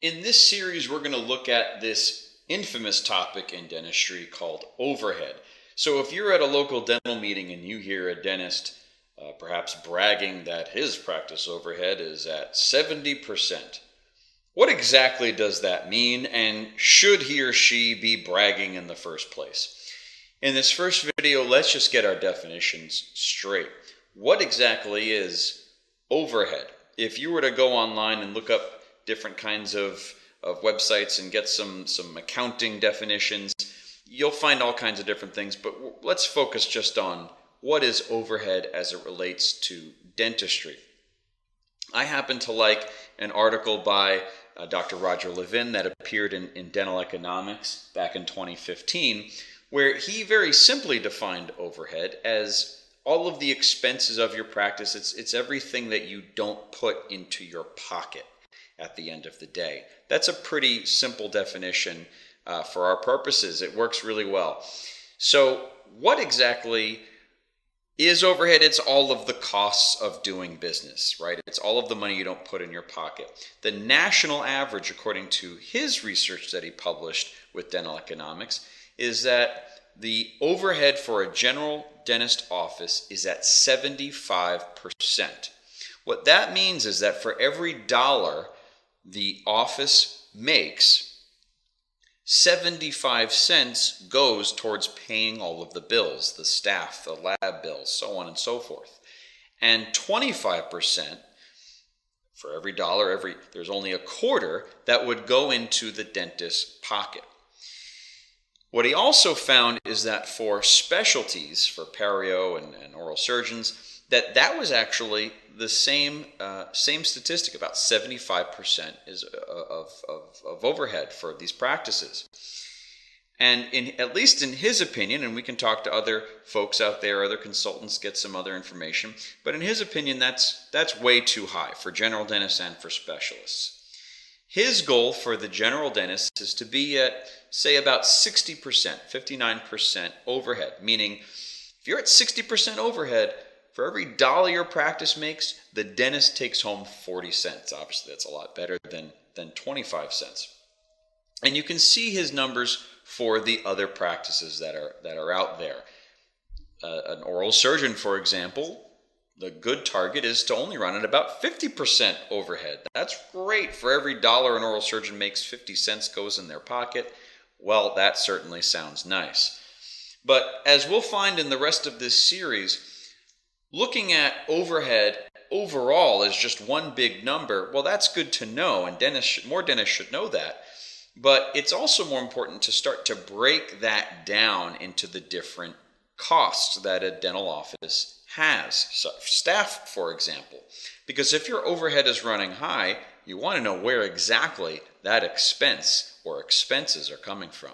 In this series, we're going to look at this infamous topic in dentistry called overhead. So if you're at a local dental meeting and you hear a dentist perhaps bragging that his practice overhead is at 70%, what exactly does that mean, and should he or she be bragging in the first place? In this first video, let's just get our definitions straight. What exactly is overhead? If you were to go online and look up different kinds of websites and get some accounting definitions, you'll find all kinds of different things, but let's focus just on what is overhead as it relates to dentistry. I happen to like an article by Dr. Roger Levin that appeared in Dental Economics back in 2015, where he very simply defined overhead as all of the expenses of your practice. It's everything that you don't put into your pocket at the end of the day. That's a pretty simple definition for our purposes. It works really well. So what exactly is overhead? It's all of the costs of doing business, right? It's all of the money you don't put in your pocket. The national average, according to his research that he published with Dental Economics, is that the overhead for a general dentist office is at 75%. What that means is that for every dollar the office makes, 75 cents goes towards paying all of the bills, the staff, the lab bills, so on and so forth. And 25%, for every dollar, there's only a quarter that would go into the dentist's pocket. What he also found is that for specialties, for perio and oral surgeons, that was actually the same statistic. About 75% is of overhead for these practices. And at least in his opinion, and we can talk to other folks out there, other consultants, get some other information, but in his opinion, that's way too high for general dentists and for specialists. His goal for the general dentist is to be at, say, about 60%, 59% overhead, meaning if you're at 60% overhead, for every dollar your practice makes, the dentist takes home 40 cents. Obviously, that's a lot better than 25 cents. And you can see his numbers for the other practices that are out there. An oral surgeon, for example, the good target is to only run at about 50% overhead. That's great. For every dollar an oral surgeon makes, 50 cents goes in their pocket. Well, that certainly sounds nice. But as we'll find in the rest of this series, looking at overhead overall as just one big number, well, that's good to know, and more dentists should know that. But it's also more important to start to break that down into the different costs that a dental office has. So staff, for example, because if your overhead is running high, you want to know where exactly that expense or expenses are coming from.